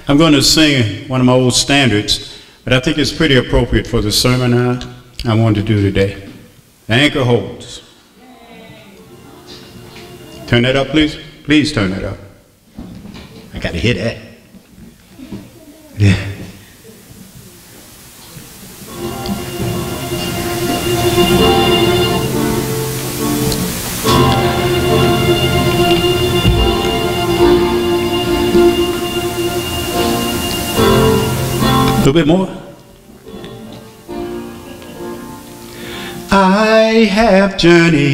I'm going to sing one of my old standards, but I think it's pretty appropriate for the sermon I want to do today. The anchor holds. Turn that up, please. Please turn that up. I got to hear that. Yeah. A little bit more. I have journeyed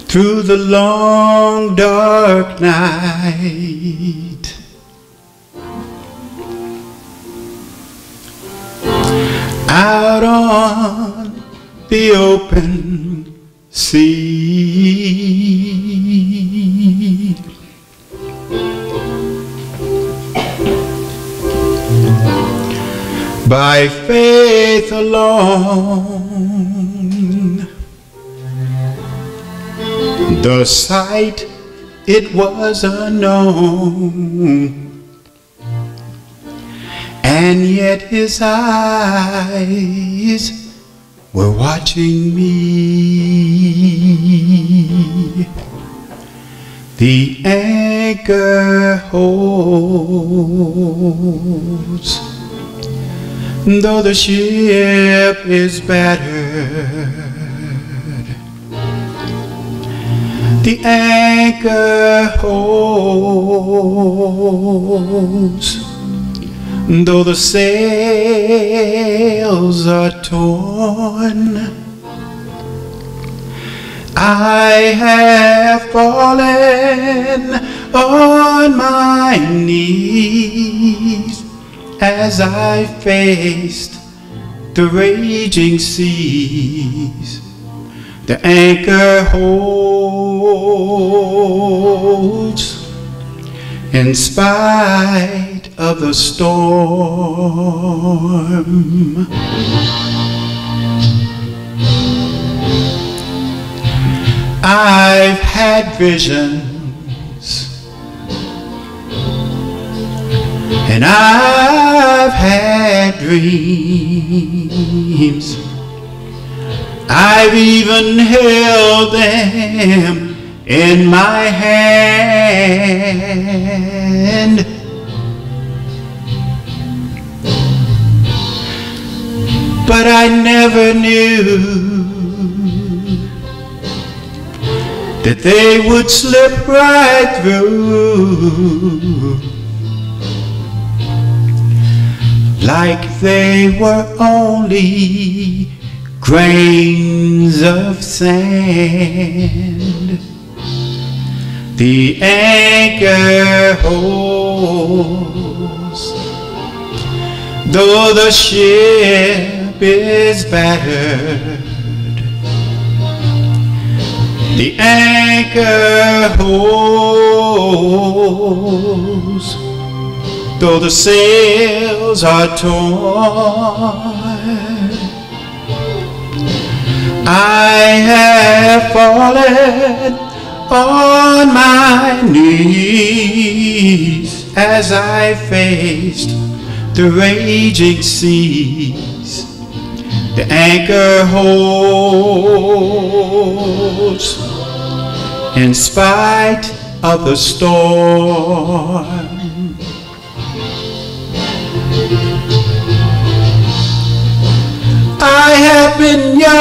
through the long dark night, out on the open sea. By faith alone, the sight it was unknown, and yet his eyes were watching me. The anchor holds, though the ship is battered. The anchor holds, though the sails are torn. I have fallen on my knees as I faced the raging seas. The anchor holds in spite of the storm. I've had visions, and I've had dreams. I've even held them in my hand. But I never knew that they would slip right through, like they were only grains of sand. The anchor holds, though the ship is battered. The anchor holds, though the sails are torn. I have fallen on my knees as I faced the raging seas. The anchor holds in spite of the storm. I have been young,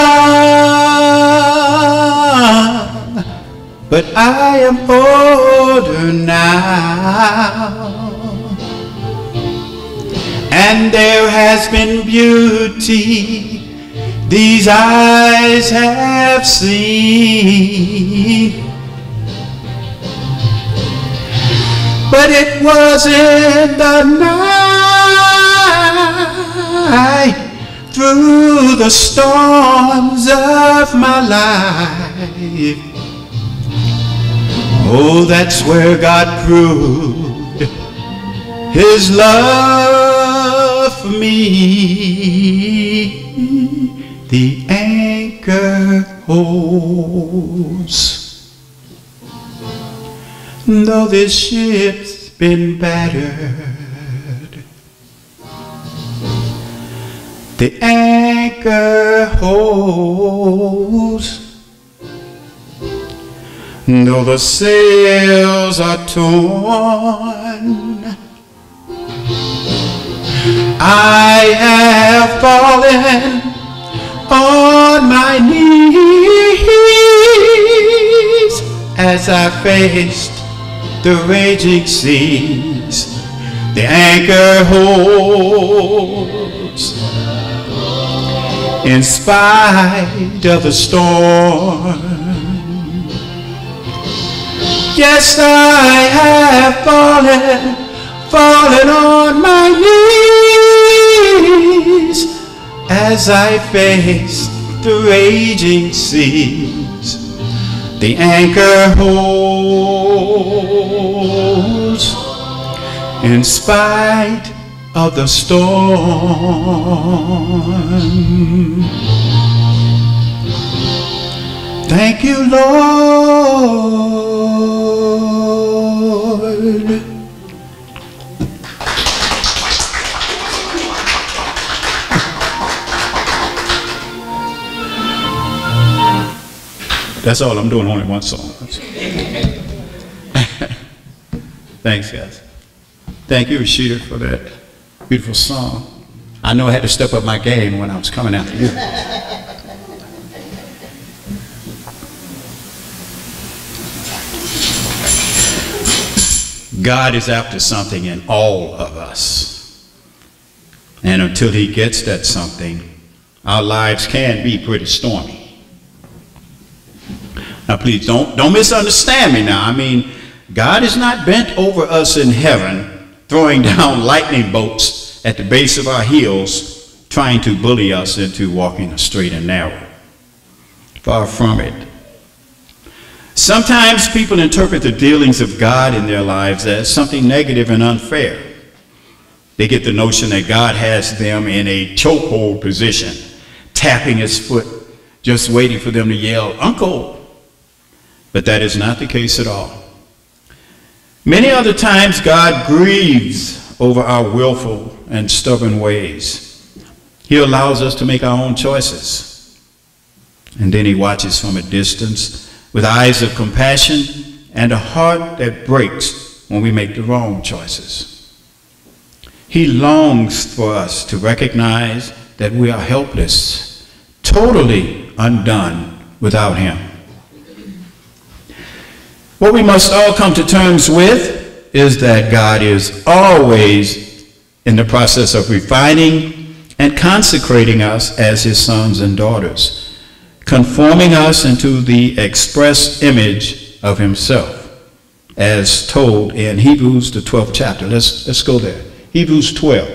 but I am older now, and there has been beauty these eyes have seen, but it wasn't the night through the storms of my life. Oh, that's where God proved His love for me. The anchor holds, Though this ship's been battered, the anchor holds. Though the sails are torn, I have fallen on my knees as I faced the raging seas. The anchor holds in spite of the storm. Yes, I have fallen on my knees as I face the raging seas. The anchor holds in spite of the storm. Thank you, Lord. That's all I'm doing, only one song. Thanks, guys. Thank you, Rashida, for that beautiful song. I know I had to step up my game when I was coming after you. God is after something in all of us. And until he gets that something, our lives can be pretty stormy. Now, please don't misunderstand me now. I mean, God is not bent over us in heaven, throwing down lightning bolts at the base of our heels, trying to bully us into walking the straight and narrow. Far from it. Sometimes people interpret the dealings of God in their lives as something negative and unfair. They get the notion that God has them in a chokehold position, tapping his foot, just waiting for them to yell, "Uncle!" But that is not the case at all. Many other times God grieves over our willful and stubborn ways. He allows us to make our own choices. And then he watches from a distance with eyes of compassion and a heart that breaks when we make the wrong choices. He longs for us to recognize that we are helpless, totally undone without him. What we must all come to terms with is that God is always in the process of refining and consecrating us as his sons and daughters, conforming us into the express image of himself, as told in Hebrews, the 12th chapter. Let's go there. Hebrews 12.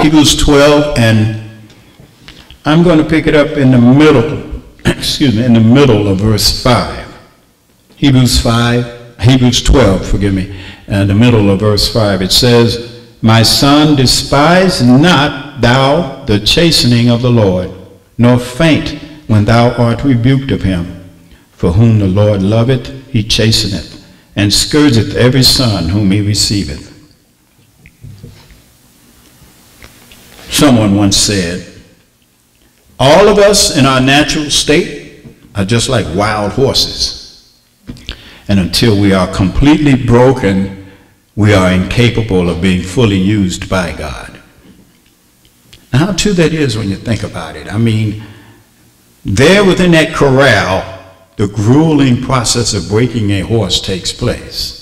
Hebrews 12, and I'm going to pick it up in the middle, in the middle of verse 5. Hebrews 12, forgive me, and the middle of verse 5. It says, "My son, despise not thou the chastening of the Lord, nor faint when thou art rebuked of him. For whom the Lord loveth, he chasteneth, and scourgeth every son whom he receiveth." Someone once said, all of us in our natural state are just like wild horses. And until we are completely broken, we are incapable of being fully used by God. Now, how true that is when you think about it. I mean, there within that corral, the grueling process of breaking a horse takes place.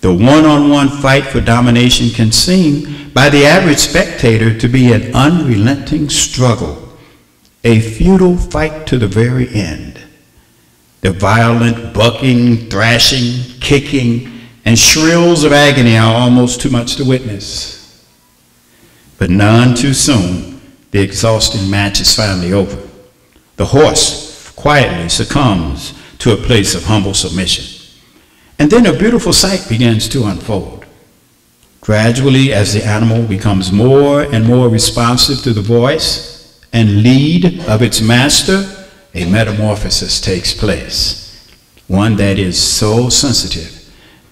The one-on-one fight for domination can seem, by the average spectator, to be an unrelenting struggle, a futile fight to the very end. The violent bucking, thrashing, kicking, and shrills of agony are almost too much to witness. But none too soon, the exhausting match is finally over. The horse quietly succumbs to a place of humble submission. And then a beautiful sight begins to unfold. Gradually, as the animal becomes more and more responsive to the voice and lead of its master, a metamorphosis takes place, one that is so sensitive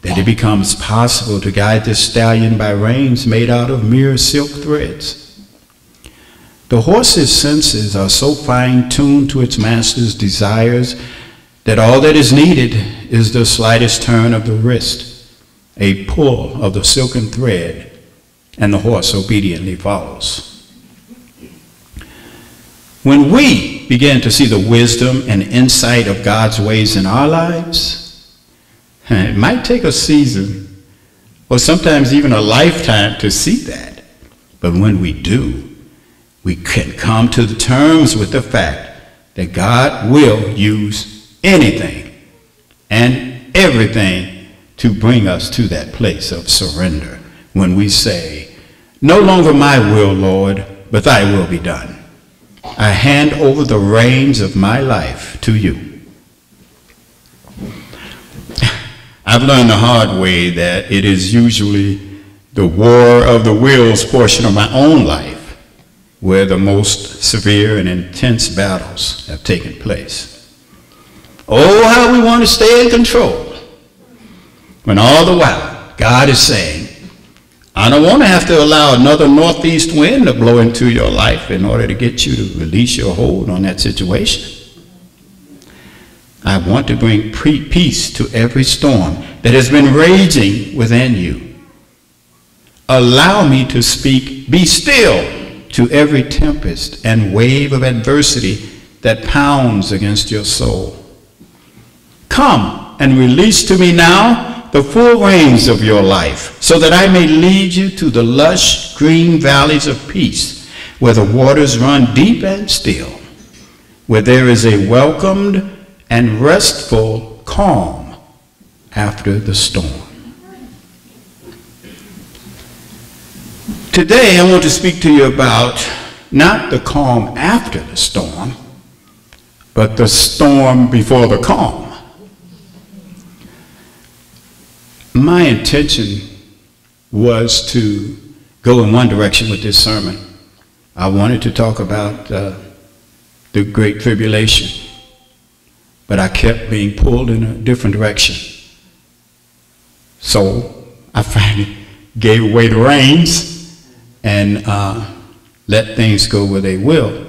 that it becomes possible to guide this stallion by reins made out of mere silk threads. The horse's senses are so fine-tuned to its master's desires that all that is needed is the slightest turn of the wrist, a pull of the silken thread, and the horse obediently follows. When we begin to see the wisdom and insight of God's ways in our lives, it might take a season or sometimes even a lifetime to see that. But when we do, we can come to the terms with the fact that God will use anything and everything to bring us to that place of surrender when we say, "No longer my will, Lord, but thy will be done. I hand over the reins of my life to you." I've learned the hard way that it is usually the war of the wills portion of my own life where the most severe and intense battles have taken place. Oh, how we want to stay in control, when all the while God is saying, I don't want to have to allow another northeast wind to blow into your life in order to get you to release your hold on that situation. I want to bring peace to every storm that has been raging within you. Allow me to speak, be still, to every tempest and wave of adversity that pounds against your soul. Come and release to me now the full reins of your life, so that I may lead you to the lush green valleys of peace, where the waters run deep and still, where there is a welcomed and restful calm after the storm. Today, I want to speak to you about not the calm after the storm, but the storm before the calm. My intention was to go in one direction with this sermon. I wanted to talk about the Great Tribulation, but I kept being pulled in a different direction. So I finally gave away the reins and let things go where they will,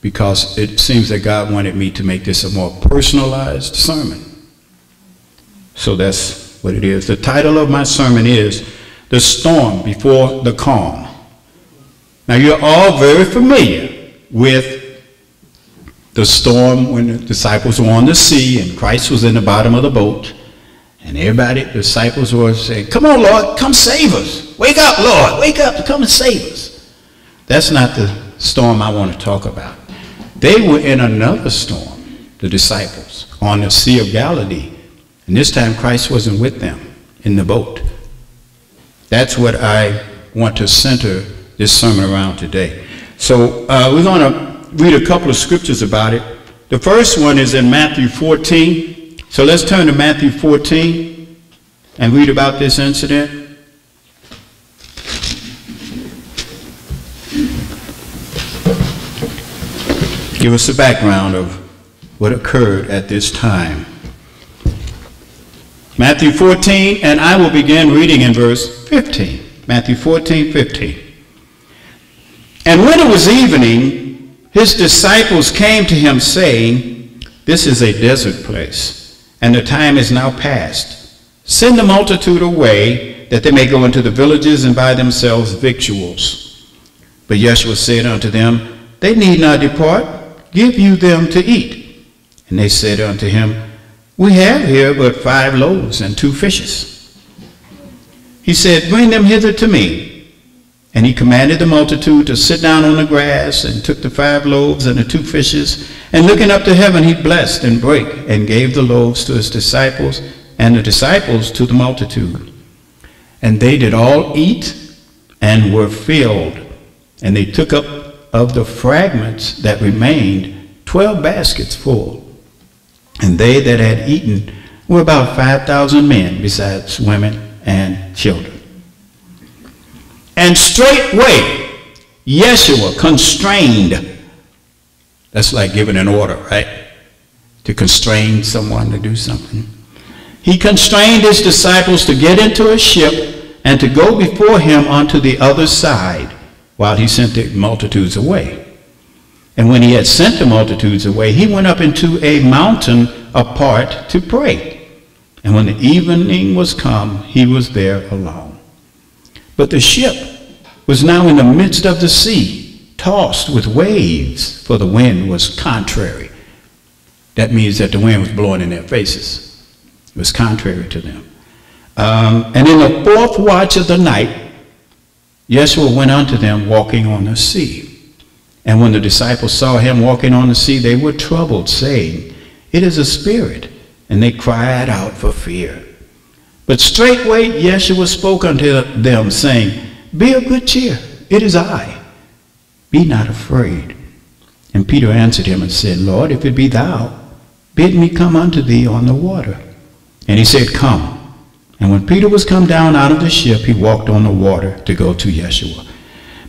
because it seems that God wanted me to make this a more personalized sermon. So that's what it is. The title of my sermon is The Storm Before the Calm. Now, you're all very familiar with the storm when the disciples were on the sea and Christ was in the bottom of the boat, and everybody, the disciples were saying, "Come on, Lord, come save us. Wake up, Lord, wake up to come and save us." That's not the storm I want to talk about. They were in another storm, the disciples, on the Sea of Galilee. And this time Christ wasn't with them in the boat. That's what I want to center this sermon around today. So we're going to read a couple of scriptures about it. The first one is in Matthew 14. So let's turn to Matthew 14 and read about this incident. Give us a background of what occurred at this time. Matthew 14, and I will begin reading in verse 15. Matthew 14, 15. And when it was evening, his disciples came to him saying, "This is a desert place, and the time is now past. Send the multitude away, that they may go into the villages and buy themselves victuals." But Yeshua said unto them, "They need not depart. Give you them to eat." And they said unto him, "We have here but 5 loaves and 2 fishes. He said, "Bring them hither to me." And he commanded the multitude to sit down on the grass, and took the 5 loaves and the 2 fishes, and looking up to heaven, he blessed and brake, and gave the loaves to his disciples, and the disciples to the multitude. And they did all eat, and were filled. And they took up of the fragments that remained 12 baskets full. And they that had eaten were about 5,000 men, besides women and children. And straightway Yeshua constrained. That's like giving an order, right? To constrain someone to do something. He constrained his disciples to get into a ship and to go before him onto the other side while he sent the multitudes away. And when he had sent the multitudes away, he went up into a mountain apart to pray. And when the evening was come, he was there alone. But the ship was now in the midst of the sea, tossed with waves, for the wind was contrary. That means that the wind was blowing in their faces. It was contrary to them. And in the fourth watch of the night, Yeshua went unto them walking on the sea. And when the disciples saw him walking on the sea, they were troubled, saying, It is a spirit. And they cried out for fear. But straightway Yeshua spoke unto them, saying, Be of good cheer, it is I. Be not afraid. And Peter answered him and said, Lord, if it be thou, bid me come unto thee on the water. And he said, Come. And when Peter was come down out of the ship, he walked on the water to go to Yeshua.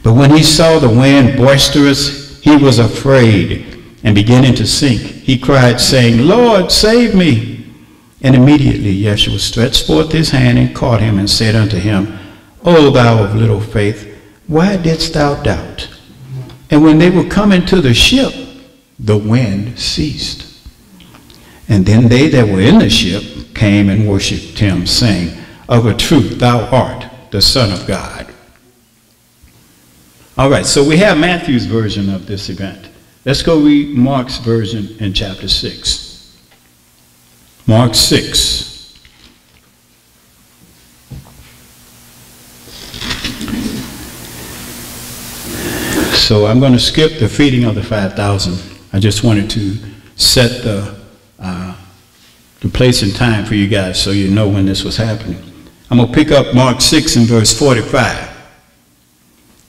But when he saw the wind boisterous, he was afraid, and beginning to sink, he cried, saying, Lord, save me. And immediately Yeshua stretched forth his hand and caught him and said unto him, O thou of little faith, why didst thou doubt? And when they were come into the ship, the wind ceased. And then they that were in the ship came and worshipped him, saying, Of a truth thou art the Son of God. All right, so we have Matthew's version of this event. Let's go read Mark's version in chapter 6. Mark 6. So I'm going to skip the feeding of the 5,000. I just wanted to set the place and time for you guys so you know when this was happening. I'm going to pick up Mark 6 and verse 45.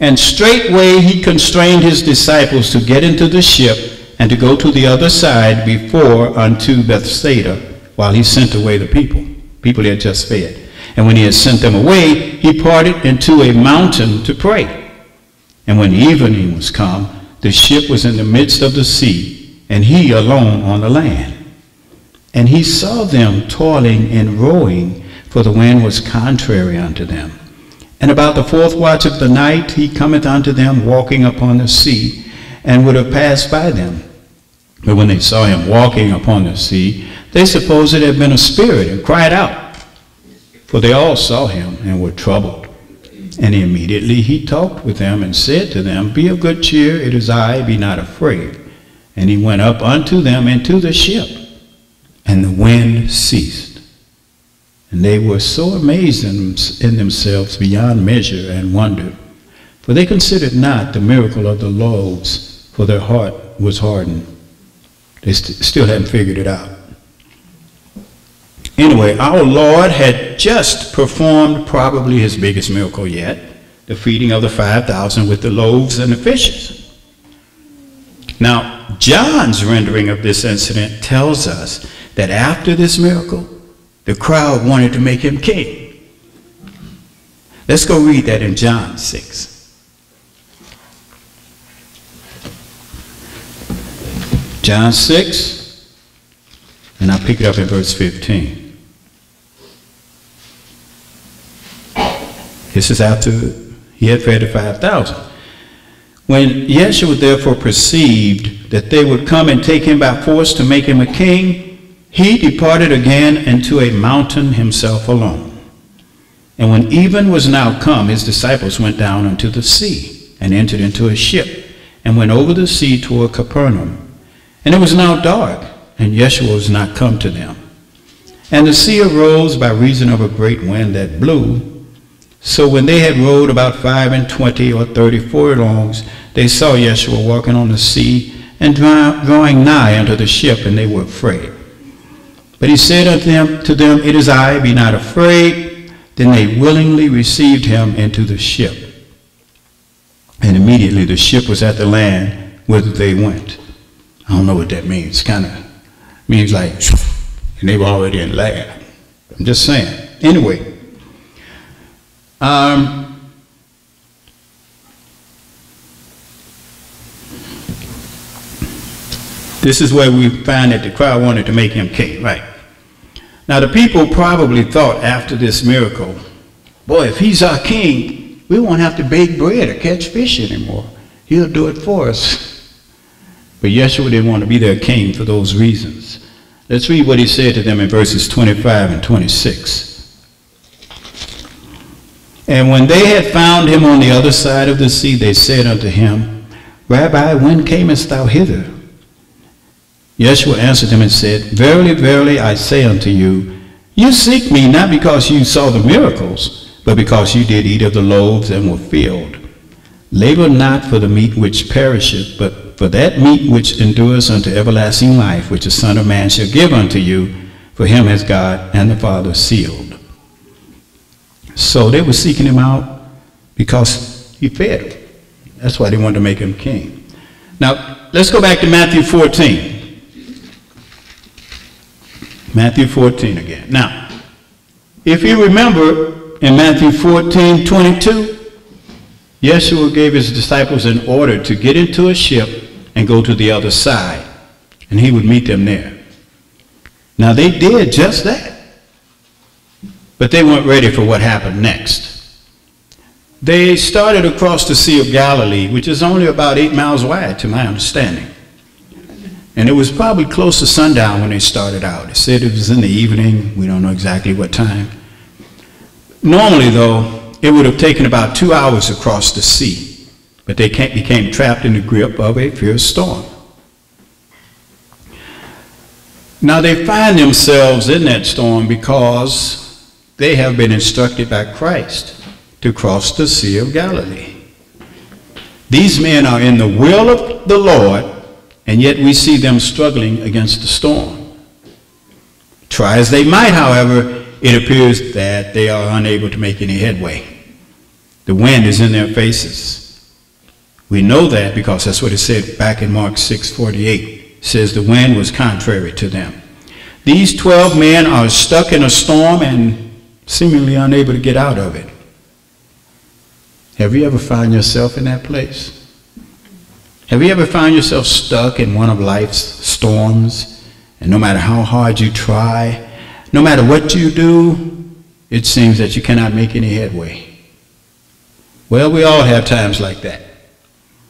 And straightway he constrained his disciples to get into the ship and to go to the other side before unto Bethsaida, while he sent away the people he had just fed. And when he had sent them away, he parted into a mountain to pray. And when evening was come, the ship was in the midst of the sea, and he alone on the land. And he saw them toiling and rowing, for the wind was contrary unto them. And about the fourth watch of the night he cometh unto them walking upon the sea, and would have passed by them. But when they saw him walking upon the sea, they supposed it had been a spirit, and cried out. For they all saw him, and were troubled. And immediately he talked with them, and said to them, Be of good cheer, it is I, be not afraid. And he went up unto them into the ship, and the wind ceased. And they were so amazed in themselves beyond measure, and wondered. For they considered not the miracle of the loaves, for their heart was hardened. They still hadn't figured it out. Anyway, our Lord had just performed probably his biggest miracle yet, the feeding of the 5,000 with the loaves and the fishes. Now, John's rendering of this incident tells us that after this miracle, the crowd wanted to make him king. Let's go read that in John 6. John 6, and I'll pick it up in verse 15. This is after he had fed the 5,000. When Yeshua therefore perceived that they would come and take him by force to make him a king, he departed again into a mountain himself alone. And when even was now come, his disciples went down unto the sea, and entered into a ship, and went over the sea toward Capernaum. And it was now dark, and Yeshua was not come to them. And the sea arose by reason of a great wind that blew. So when they had rowed about 25 or 30 furlongs, they saw Yeshua walking on the sea, and drawing nigh unto the ship, and they were afraid. But he said unto them, It is I, be not afraid. Then they willingly received him into the ship. And immediately the ship was at the land whither they went. I don't know what that means. Kind of means like, and they were already in land. I'm just saying. Anyway, This is where we find that the crowd wanted to make him king, right? Now the people probably thought after this miracle, boy, if he's our king, we won't have to bake bread or catch fish anymore. He'll do it for us. But Yeshua didn't want to be their king for those reasons. Let's read what he said to them in verses 25 and 26. And when they had found him on the other side of the sea, they said unto him, Rabbi, when camest thou hither? Yeshua answered them and said, Verily, verily, I say unto you, you seek me not because you saw the miracles, but because you did eat of the loaves and were filled. Labor not for the meat which perisheth, but for that meat which endures unto everlasting life, which the Son of Man shall give unto you, for him has God and the Father sealed. So they were seeking him out because he fed them. That's why they wanted to make him king. Now, let's go back to Matthew 14. Matthew 14 again. Now, if you remember in Matthew 14:22, Yeshua gave his disciples an order to get into a ship and go to the other side, and he would meet them there. Now, they did just that, but they weren't ready for what happened next. They started across the Sea of Galilee, which is only about 8 miles wide, to my understanding. And it was probably close to sundown when they started out. It said it was in the evening. We don't know exactly what time. Normally, though, it would have taken about 2 hours across the sea, but they became trapped in the grip of a fierce storm. Now, they find themselves in that storm because they have been instructed by Christ to cross the Sea of Galilee. These men are in the will of the Lord, and yet we see them struggling against the storm. Try as they might, however, it appears that they are unable to make any headway. The wind is in their faces. We know that because that's what it said back in Mark 6:48. It says the wind was contrary to them. These 12 men are stuck in a storm and seemingly unable to get out of it. Have you ever found yourself in that place? Have you ever found yourself stuck in one of life's storms, and no matter how hard you try, no matter what you do, it seems that you cannot make any headway? Well, we all have times like that.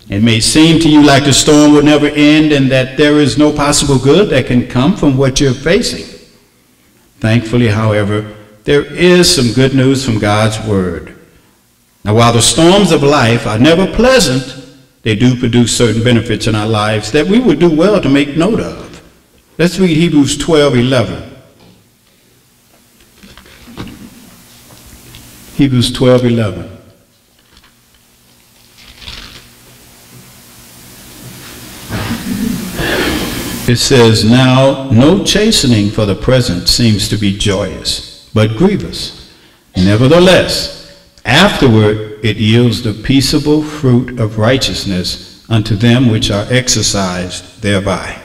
It may seem to you like the storm will never end and that there is no possible good that can come from what you're facing. Thankfully, however, there is some good news from God's word. Now, while the storms of life are never pleasant, they do produce certain benefits in our lives that we would do well to make note of. Let's read Hebrews 12:11. Hebrews 12:11. It says, Now no chastening for the present seems to be joyous, but grievous. Nevertheless, afterward it yields the peaceable fruit of righteousness unto them which are exercised thereby.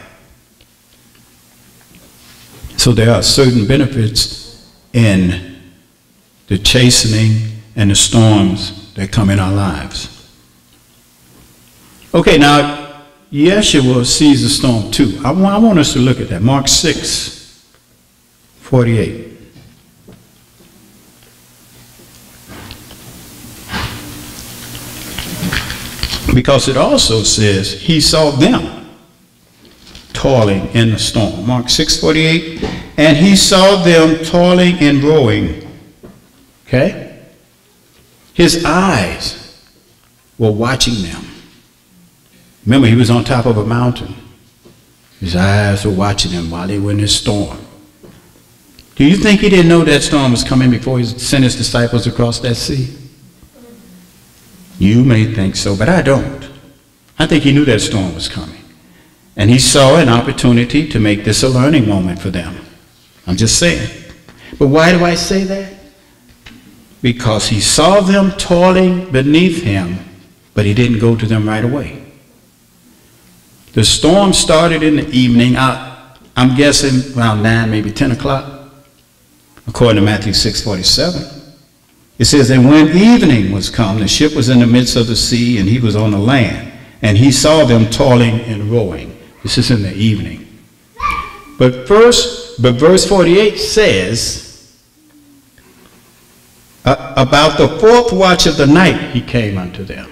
So there are certain benefits in the chastening and the storms that come in our lives. Okay, now Yeshua sees the storm too. I want us to look at that. Mark 6:48. Because it also says he saw them toiling in the storm. Mark 6:48, and he saw them toiling and rowing. Okay? His eyes were watching them. Remember, he was on top of a mountain. His eyes were watching them while they were in this storm. Do you think he didn't know that storm was coming before he sent his disciples across that sea? You may think so, but I don't. I think he knew that storm was coming. And he saw an opportunity to make this a learning moment for them. I'm just saying. But why do I say that? Because he saw them toiling beneath him, but he didn't go to them right away. The storm started in the evening. I'm guessing around 9, maybe 10 o'clock, according to Matthew 6:47. It says, and when evening was come, the ship was in the midst of the sea, and he was on the land. And he saw them toiling and rowing. This is in the evening. But verse 48 says, about the fourth watch of the night he came unto them.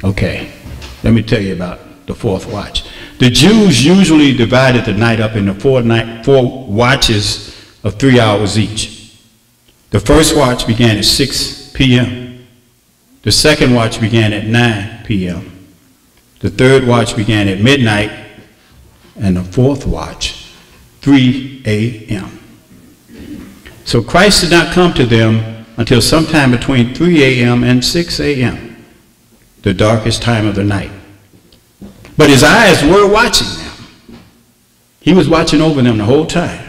Okay, let me tell you about the fourth watch. The Jews usually divided the night up into four watches of 3 hours each. The first watch began at 6 p.m. The second watch began at 9 p.m. The third watch began at midnight, and the fourth watch, 3 a.m. So Christ did not come to them until sometime between 3 a.m. and 6 a.m., the darkest time of the night. But his eyes were watching them. He was watching over them the whole time.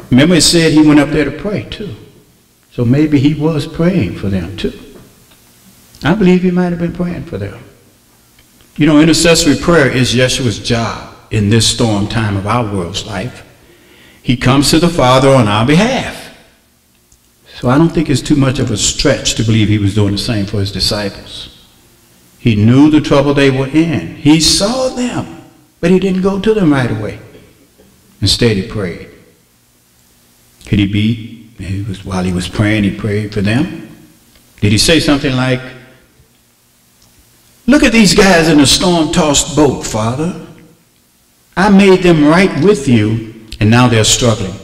Remember, it said he went up there to pray too. So maybe he was praying for them too. I believe he might have been praying for them. You know, intercessory prayer is Yeshua's job in this storm time of our world's life. He comes to the Father on our behalf. So I don't think it's too much of a stretch to believe he was doing the same for his disciples. He knew the trouble they were in. He saw them, but he didn't go to them right away. Instead, he prayed. Could he be, while he was praying, he prayed for them? Did he say something like, "Look at these guys in a storm-tossed boat, Father. I made them right with you, and now they're struggling.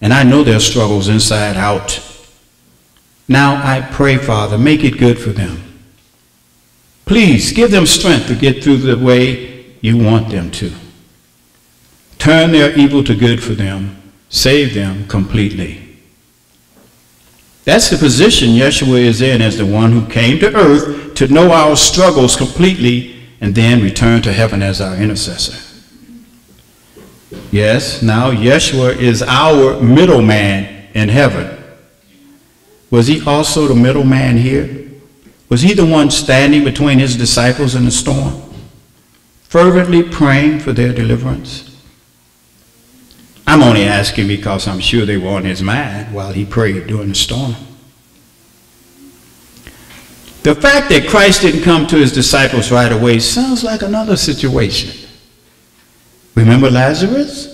And I know their struggles inside out. Now I pray, Father, make it good for them. Please give them strength to get through the way you want them to. Turn their evil to good for them. Save them completely." That's the position Yeshua is in as the one who came to earth to know our struggles completely and then return to heaven as our intercessor. Yes, now Yeshua is our middleman in heaven. Was he also the middleman here? Was he the one standing between his disciples in the storm, fervently praying for their deliverance? I'm only asking because I'm sure they were on his mind while he prayed during the storm. The fact that Christ didn't come to his disciples right away sounds like another situation. Remember Lazarus?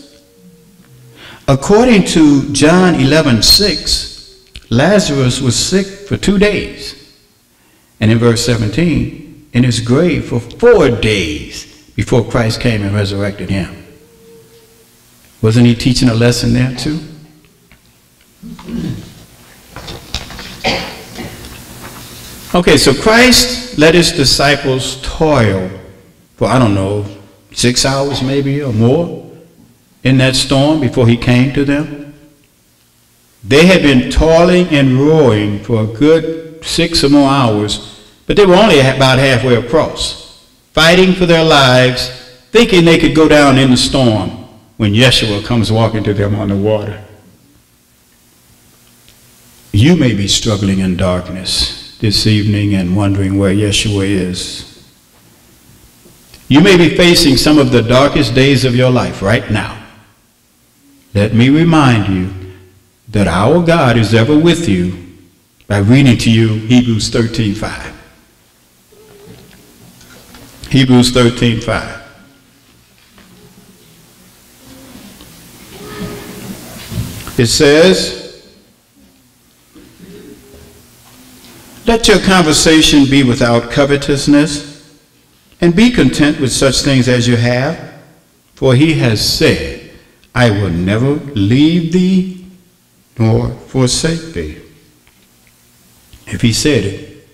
According to John 11:6, Lazarus was sick for 2 days. And in verse 17, in his grave for 4 days before Christ came and resurrected him. Wasn't he teaching a lesson there too? Okay, so Christ let his disciples toil for, I don't know, 6 hours maybe or more in that storm before he came to them. They had been toiling and rowing for a good 6 or more hours, but they were only about halfway across, fighting for their lives, thinking they could go down in the storm when Yeshua comes walking to them on the water. You may be struggling in darkness this evening and wondering where Yeshua is. You may be facing some of the darkest days of your life right now. Let me remind you that our God is ever with you by reading to you Hebrews 13:5. Hebrews 13:5. It says, "Let your conversation be without covetousness, and be content with such things as you have, for he has said, I will never leave thee nor forsake thee." If he said it,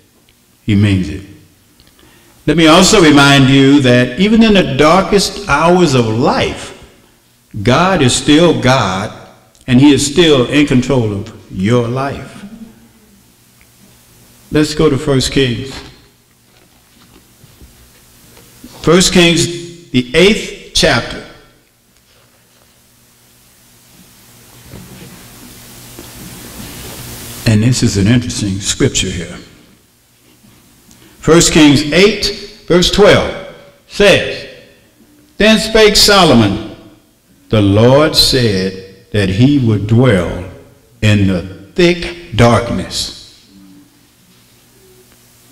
he means it. Let me also remind you that even in the darkest hours of life, God is still God, and he is still in control of your life. Let's go to 1 Kings. 1 Kings, the 8th chapter. And this is an interesting scripture here. 1 Kings 8, verse 12 says, "Then spake Solomon, the Lord said that he would dwell in the thick darkness."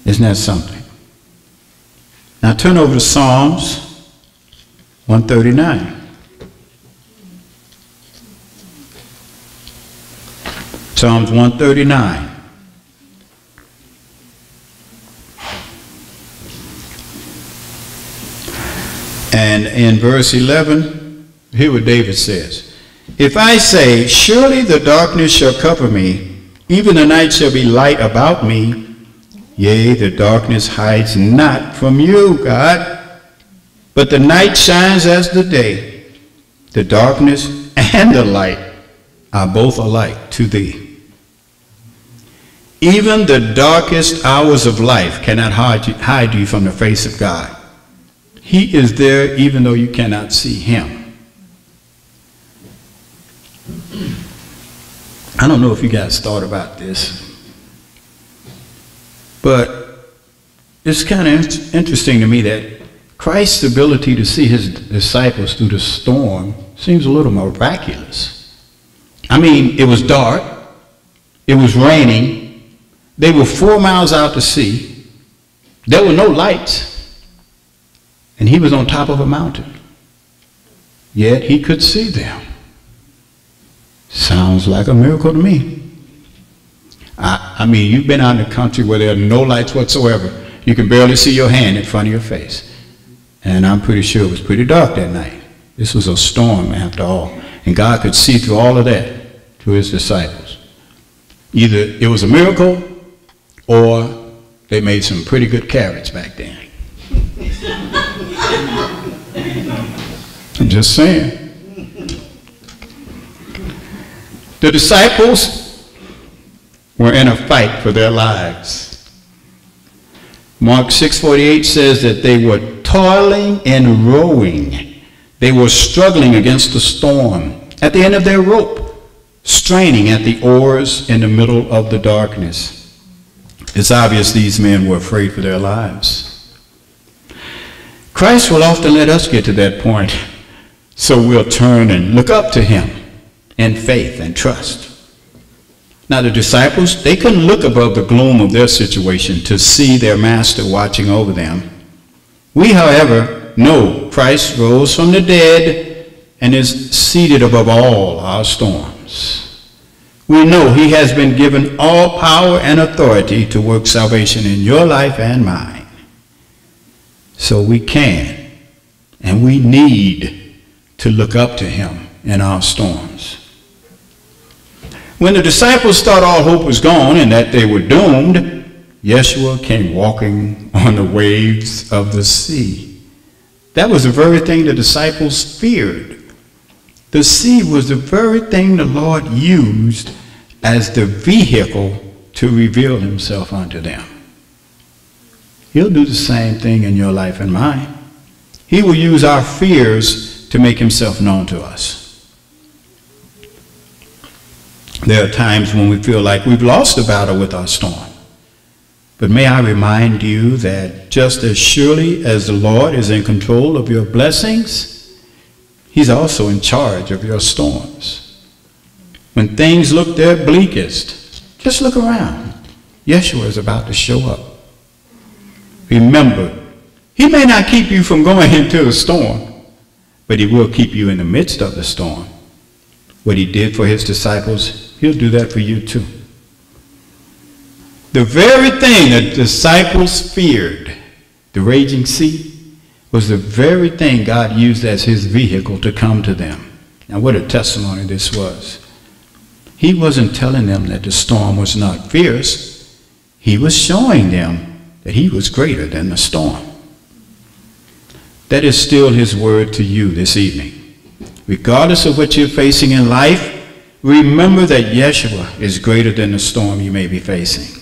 Isn't that something? Now turn over to Psalms 139. Psalms 139. And in verse 11, hear what David says. If I say, surely the darkness shall cover me, even the night shall be light about me, yea, the darkness hides not from you, God, but the night shines as the day. The darkness and the light are both alike to thee. Even the darkest hours of life cannot hide you from the face of God. He is there even though you cannot see him. I don't know if you guys thought about this, but it's kind of interesting to me that Christ's ability to see his disciples through the storm seems a little miraculous. I mean, it was dark, it was raining, they were 4 miles out to sea, there were no lights, and he was on top of a mountain, yet he could see them. Sounds like a miracle to me. I mean, you've been out in the country where there are no lights whatsoever. You can barely see your hand in front of your face. And I'm pretty sure it was pretty dark that night. This was a storm after all. And God could see through all of that to his disciples. Either it was a miracle or they made some pretty good carrots back then. I'm just saying. The disciples were in a fight for their lives. Mark 6:48 says that they were toiling and rowing. They were struggling against the storm at the end of their rope, straining at the oars in the middle of the darkness. It's obvious these men were afraid for their lives. Christ will often let us get to that point, so we'll turn and look up to him in faith and trust. Now the disciples, they couldn't look above the gloom of their situation to see their master watching over them. We, however, know Christ rose from the dead and is seated above all our storms. We know he has been given all power and authority to work salvation in your life and mine. So we can and we need to look up to him in our storms. When the disciples thought all hope was gone and that they were doomed, Yeshua came walking on the waves of the sea. That was the very thing the disciples feared. The sea was the very thing the Lord used as the vehicle to reveal himself unto them. He'll do the same thing in your life and mine. He will use our fears to make himself known to us. There are times when we feel like we've lost the battle with our storm. But may I remind you that just as surely as the Lord is in control of your blessings, he's also in charge of your storms. When things look their bleakest, just look around. Yeshua is about to show up. Remember, he may not keep you from going into the storm, but he will keep you in the midst of the storm. What he did for his disciples, he'll do that for you too. The very thing that disciples feared, the raging sea, was the very thing God used as his vehicle to come to them. Now what a testimony this was. He wasn't telling them that the storm was not fierce. He was showing them that he was greater than the storm. That is still his word to you this evening. Regardless of what you're facing in life, remember that Yeshua is greater than the storm you may be facing.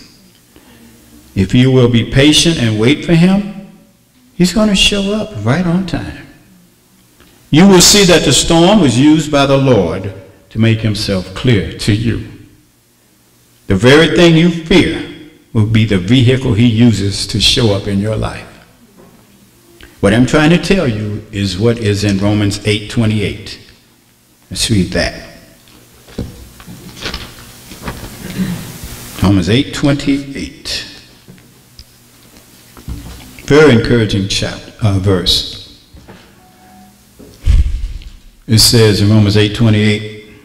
If you will be patient and wait for him, he's going to show up right on time. You will see that the storm was used by the Lord to make himself clear to you. The very thing you fear will be the vehicle he uses to show up in your life. What I'm trying to tell you is what is in Romans 8:28. Let's read that. Romans 8:28. Very encouraging verse. It says in Romans 8:28,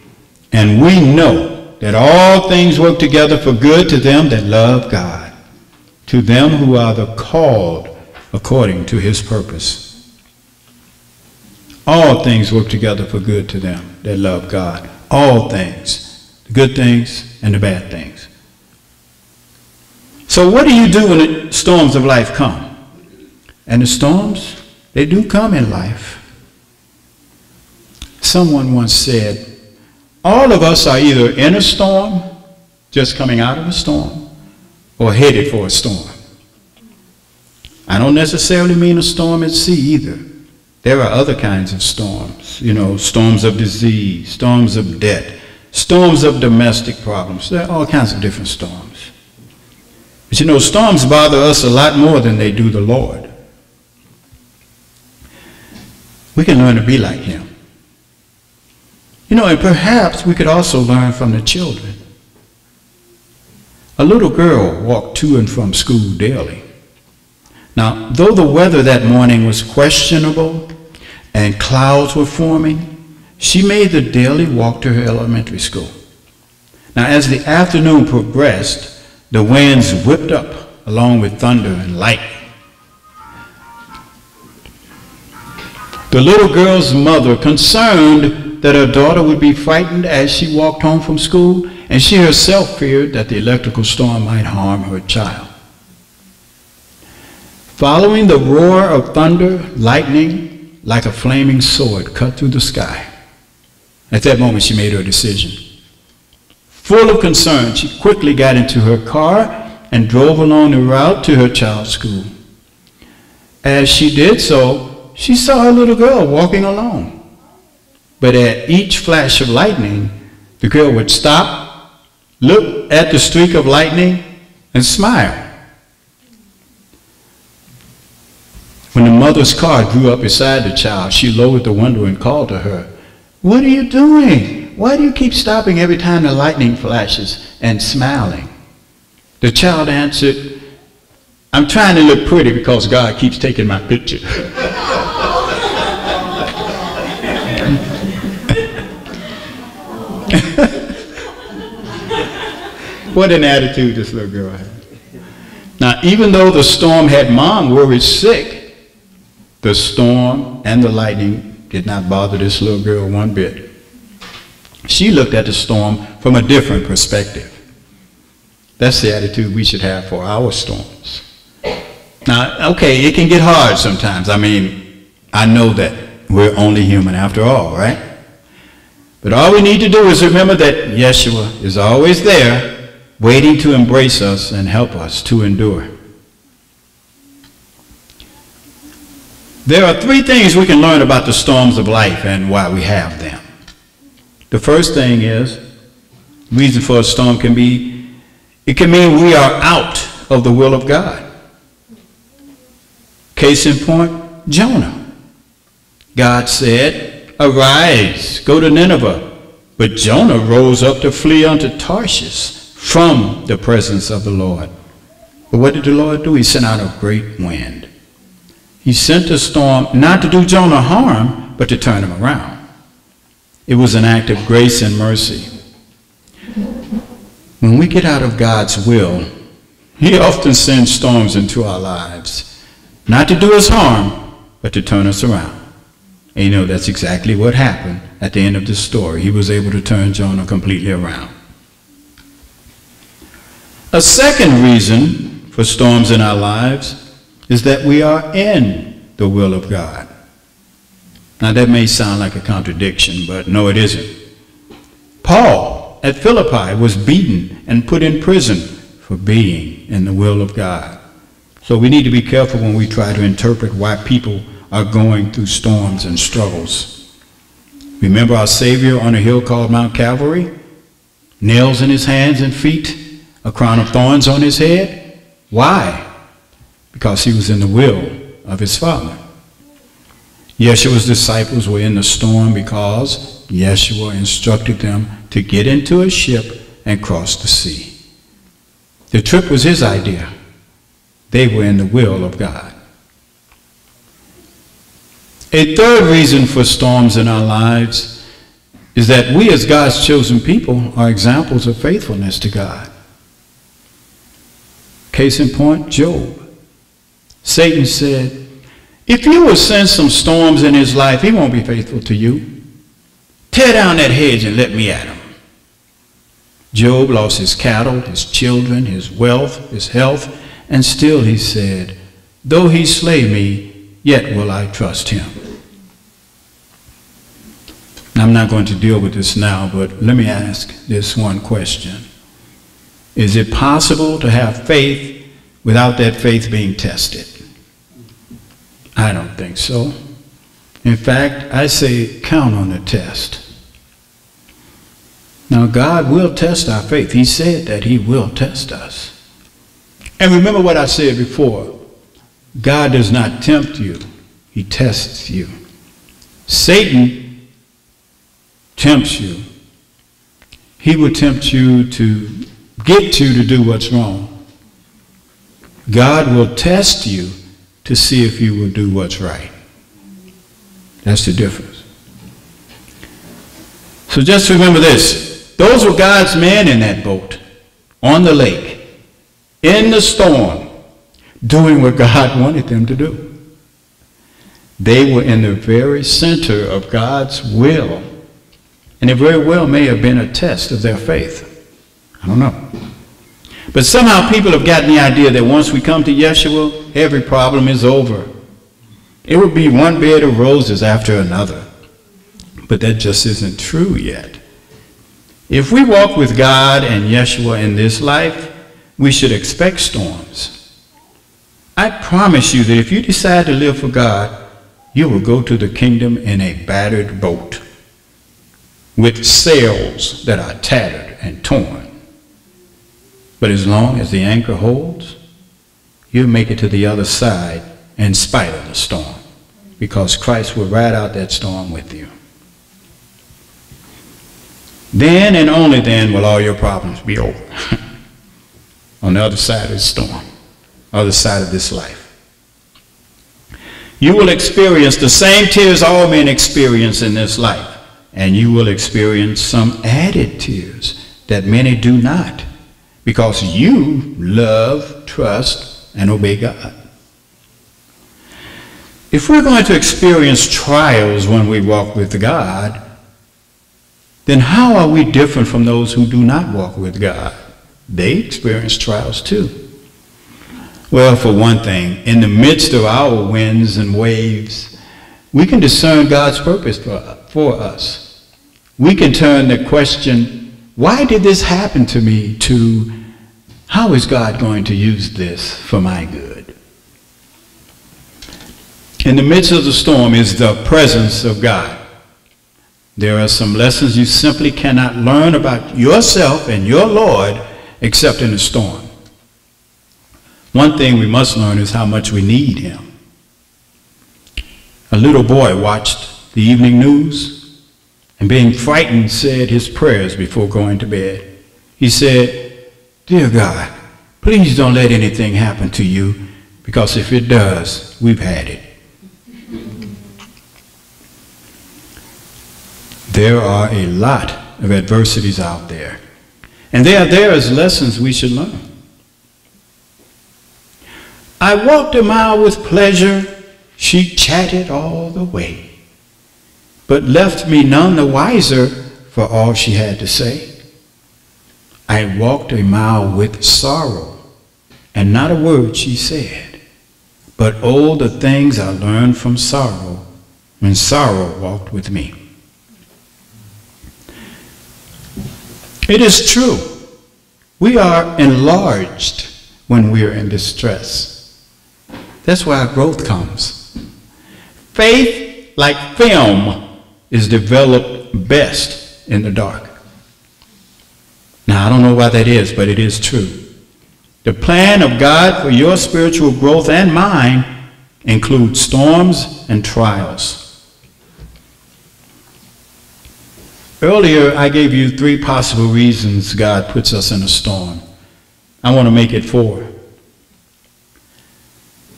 and we know that all things work together for good to them that love God, to them who are the called according to his purpose. All things work together for good to them that love God. All things, the good things and the bad things. So what do you do when the storms of life come? And the storms, they do come in life. Someone once said, all of us are either in a storm, just coming out of a storm, or headed for a storm. I don't necessarily mean a storm at sea either. There are other kinds of storms, storms of disease, storms of debt, storms of domestic problems. There are all kinds of different storms. But storms bother us a lot more than they do the Lord. We can learn to be like him. And perhaps we could also learn from the children. A little girl walked to and from school daily. Now, though the weather that morning was questionable and clouds were forming, she made the daily walk to her elementary school. Now, as the afternoon progressed, the winds whipped up along with thunder and lightning. The little girl's mother, concerned that her daughter would be frightened as she walked home from school, and she herself feared that the electrical storm might harm her child. Following the roar of thunder, lightning, like a flaming sword, cut through the sky. At that moment, she made her decision. Full of concern, she quickly got into her car and drove along the route to her child's school. As she did so, she saw her little girl walking alone. But at each flash of lightning, the girl would stop, look at the streak of lightning, and smile. When the mother's car drew up beside the child, she lowered the window and called to her, "What are you doing? Why do you keep stopping every time the lightning flashes and smiling?" The child answered, "I'm trying to look pretty because God keeps taking my picture." What an attitude this little girl had. Now, even though the storm had Mom worried sick, the storm and the lightning did not bother this little girl one bit. She looked at the storm from a different perspective. That's the attitude we should have for our storms. Now, okay, it can get hard sometimes. I know that we're only human after all, right? But all we need to do is remember that Yeshua is always there, waiting to embrace us and help us to endure. There are three things we can learn about the storms of life and why we have them. The first thing is, reason for a storm can be, it can mean we are out of the will of God. Case in point, Jonah. God said, "Arise, go to Nineveh." But Jonah rose up to flee unto Tarshish from the presence of the Lord. But what did the Lord do? He sent out a great wind. He sent a storm not to do Jonah harm, but to turn him around. It was an act of grace and mercy. When we get out of God's will, he often sends storms into our lives, not to do us harm, but to turn us around. And that's exactly what happened at the end of the story. He was able to turn Jonah completely around. A second reason for storms in our lives is that we are in the will of God. Now that may sound like a contradiction, but no, it isn't. Paul at Philippi was beaten and put in prison for being in the will of God. So we need to be careful when we try to interpret why people are going through storms and struggles. Remember our Savior on a hill called Mount Calvary? Nails in his hands and feet, a crown of thorns on his head. Why? Because he was in the will of his Father. Yeshua's disciples were in the storm because Yeshua instructed them to get into a ship and cross the sea. The trip was his idea. They were in the will of God. A third reason for storms in our lives is that we as God's chosen people are examples of faithfulness to God. Case in point, Job. Satan said, if you will send some storms in his life, he won't be faithful to you. Tear down that hedge and let me at him. Job lost his cattle, his children, his wealth, his health, and still he said, though he slay me, yet will I trust him. Now, I'm not going to deal with this now, but let me ask this one question. Is it possible to have faith without that faith being tested? I don't think so. In fact, I say count on the test. Now, God will test our faith. He said that he will test us. And remember what I said before. God does not tempt you. He tests you. Satan tempts you. He will tempt you to get you to do what's wrong. God will test you to see if you will do what's right. That's the difference. So just remember this. Those were God's men in that boat, on the lake, in the storm, doing what God wanted them to do. They were in the very center of God's will, and it very well may have been a test of their faith. I don't know. But somehow people have gotten the idea that once we come to Yeshua, every problem is over. It would be one bed of roses after another. But that just isn't true yet. If we walk with God and Yeshua in this life, we should expect storms. I promise you that if you decide to live for God, you will go to the kingdom in a battered boat with sails that are tattered and torn. But as long as the anchor holds, you'll make it to the other side in spite of the storm, because Christ will ride out that storm with you. Then and only then will all your problems be over. On the other side of the storm, other side of this life. You will experience the same tears all men experience in this life, and you will experience some added tears that many do not, because you love, trust, and obey God. If we're going to experience trials when we walk with God, then how are we different from those who do not walk with God? They experience trials too. Well, for one thing, in the midst of our winds and waves, we can discern God's purpose for us. We can turn the question, why did this happen to me, to how is God going to use this for my good? In the midst of the storm is the presence of God. There are some lessons you simply cannot learn about yourself and your Lord except in a storm. One thing we must learn is how much we need him. A little boy watched the evening news and, being frightened, said his prayers before going to bed. He said, "Dear God, please don't let anything happen to you, because if it does, we've had it." There are a lot of adversities out there, and they are there as lessons we should learn. I walked a mile with pleasure, she chatted all the way, but left me none the wiser for all she had to say. I walked a mile with sorrow, and not a word she said, but oh, the things I learned from sorrow when sorrow walked with me. It is true, we are enlarged when we are in distress. That's where our growth comes. Faith, like film, is developed best in the dark. Now, I don't know why that is, but it is true. The plan of God for your spiritual growth and mine includes storms and trials. Earlier, I gave you 3 possible reasons God puts us in a storm. I want to make it 4.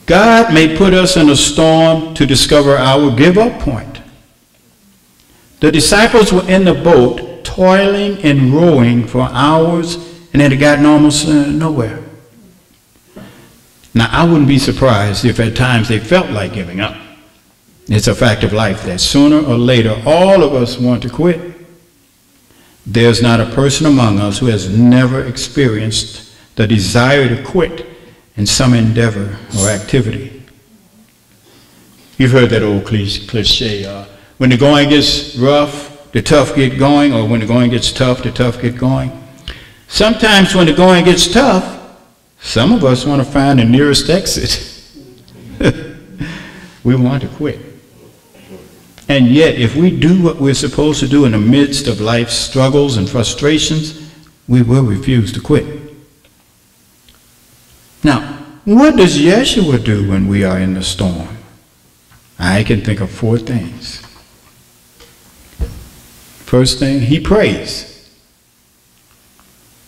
God may put us in a storm to discover our give-up point. The disciples were in the boat, toiling and rowing for hours, and it had gotten almost nowhere. Now, I wouldn't be surprised if at times they felt like giving up. It's a fact of life that sooner or later, all of us want to quit. There's not a person among us who has never experienced the desire to quit in some endeavor or activity. You've heard that old cliche, when the going gets rough, the tough get going, or when the going gets tough, the tough get going. Sometimes when the going gets tough, some of us want to find the nearest exit. We want to quit. And yet, if we do what we're supposed to do in the midst of life's struggles and frustrations, we will refuse to quit. Now, what does Yeshua do when we are in the storm? I can think of 4 things. First thing, he prays.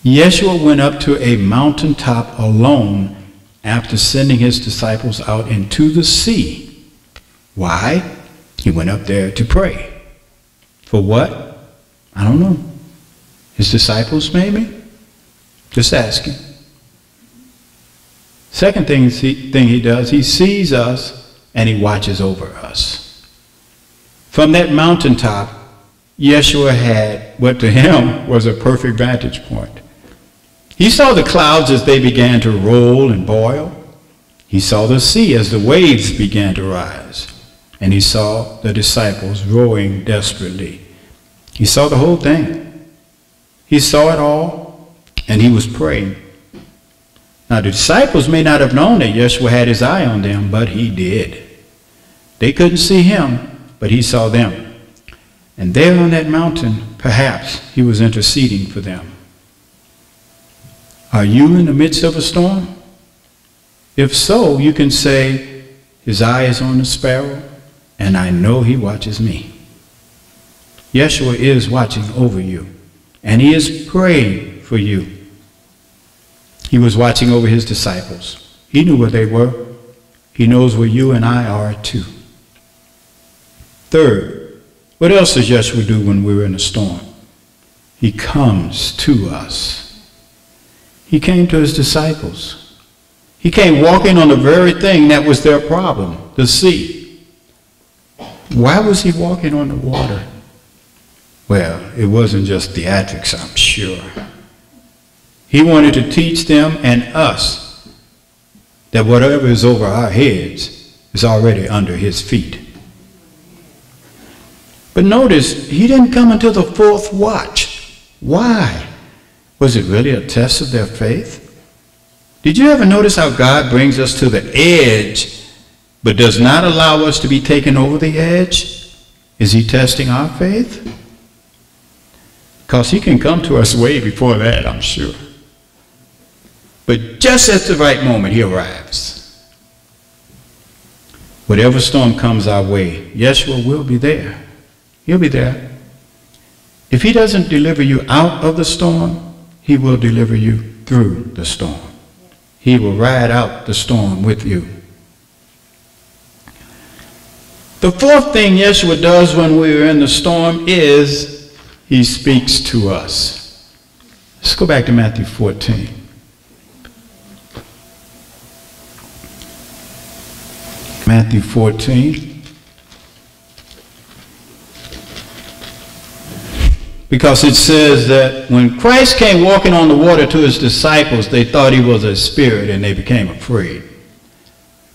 Yeshua went up to a mountaintop alone after sending his disciples out into the sea. Why? He went up there to pray. For what? I don't know. His disciples, maybe? Just asking. Second thing he does, he sees us and he watches over us. From that mountaintop, Yeshua had what to him was a perfect vantage point. He saw the clouds as they began to roll and boil. He saw the sea as the waves began to rise. And he saw the disciples rowing desperately. He saw the whole thing. He saw it all, and he was praying. Now, the disciples may not have known that Yeshua had his eye on them, but he did. They couldn't see him, but he saw them. And there on that mountain, perhaps he was interceding for them. Are you in the midst of a storm? If so, you can say, his eye is on the sparrow, and I know he watches me. Yeshua is watching over you, and he is praying for you. He was watching over his disciples. He knew where they were. He knows where you and I are too. Third, what else does Yeshua do when we're in a storm? He comes to us. He came to his disciples. He came walking on the very thing that was their problem, the sea. Why was he walking on the water? Well, it wasn't just theatrics, I'm sure. He wanted to teach them and us that whatever is over our heads is already under his feet. But notice, he didn't come until the 4th watch. Why? Was it really a test of their faith? Did you ever notice how God brings us to the edge but does not allow us to be taken over the edge? Is he testing our faith? Because he can come to us way before that, I'm sure. But just at the right moment, he arrives. Whatever storm comes our way, Yeshua will be there. He'll be there. If he doesn't deliver you out of the storm, he will deliver you through the storm. He will ride out the storm with you. The 4th thing Yeshua does when we're in the storm is he speaks to us. Let's go back to Matthew 14. Matthew 14. Because it says that when Christ came walking on the water to his disciples, they thought he was a spirit and they became afraid.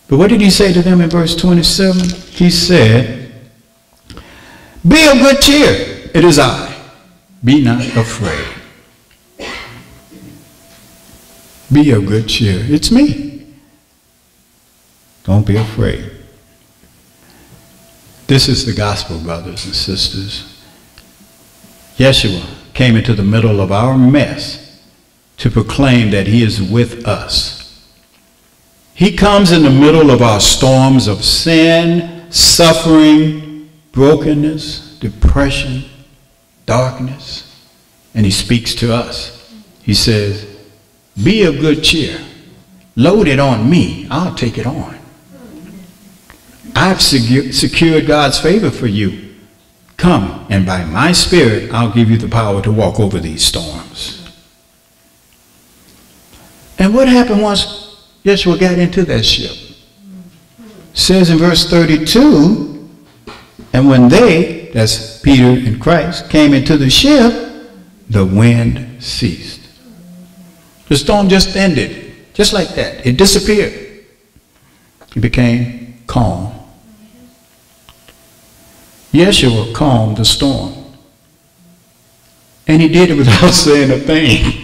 But what did he say to them in verse 27? He said, "Be of good cheer, it is I. Be not afraid." Be of good cheer. It's me. Don't be afraid. This is the gospel, brothers and sisters. Yeshua came into the middle of our mess to proclaim that he is with us. He comes in the middle of our storms of sin, suffering, brokenness, depression, darkness, and he speaks to us. He says, "Be of good cheer. Load it on me. I'll take it on. I've secured God's favor for you. Come, and by my Spirit, I'll give you the power to walk over these storms. And what happened once Yeshua got into that ship? It says in verse 32, and when they, that's Peter and Christ, came into the ship, the wind ceased. The storm just ended, just like that. It disappeared. It became calm. Yeshua calmed the storm. And he did it without saying a thing.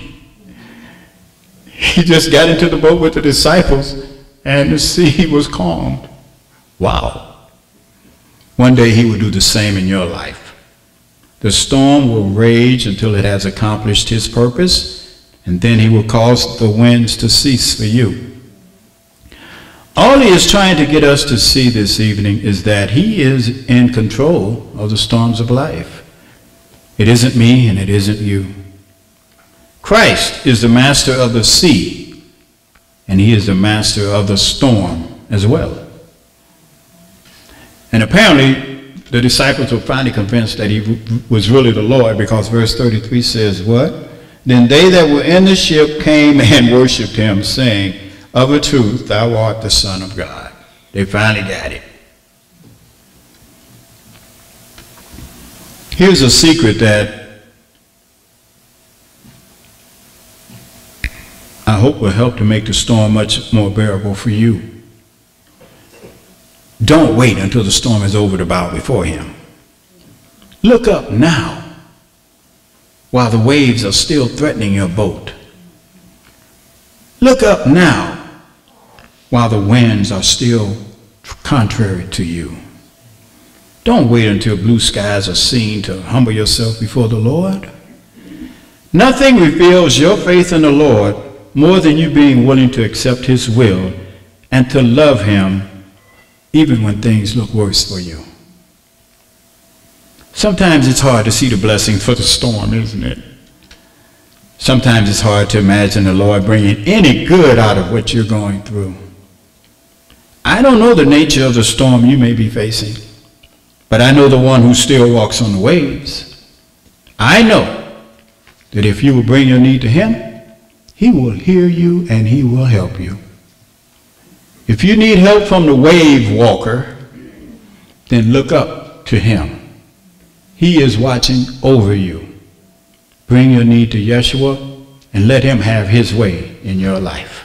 He just got into the boat with the disciples and the sea was calmed. Wow. One day he will do the same in your life. The storm will rage until it has accomplished his purpose, and then he will cause the winds to cease for you. All he is trying to get us to see this evening is that he is in control of the storms of life. It isn't me and it isn't you. Christ is the master of the sea, and he is the master of the storm as well. And apparently, the disciples were finally convinced that he was really the Lord, because verse 33 says what? Then they that were in the ship came and worshiped him, saying, of a truth, thou art the Son of God. They finally got it. Here's a secret that I hope will help to make the storm much more bearable for you. Don't wait until the storm is over to bow before him. Look up now while the waves are still threatening your boat. Look up now while the winds are still contrary to you. Don't wait until blue skies are seen to humble yourself before the Lord. Nothing reveals your faith in the Lord more than you being willing to accept his will and to love him even when things look worse for you. Sometimes it's hard to see the blessing for the storm, isn't it? Sometimes it's hard to imagine the Lord bringing any good out of what you're going through. I don't know the nature of the storm you may be facing, but I know the one who still walks on the waves. I know that if you will bring your need to him, he will hear you and he will help you. If you need help from the wave walker, then look up to him. He is watching over you. Bring your need to Yeshua and let him have his way in your life.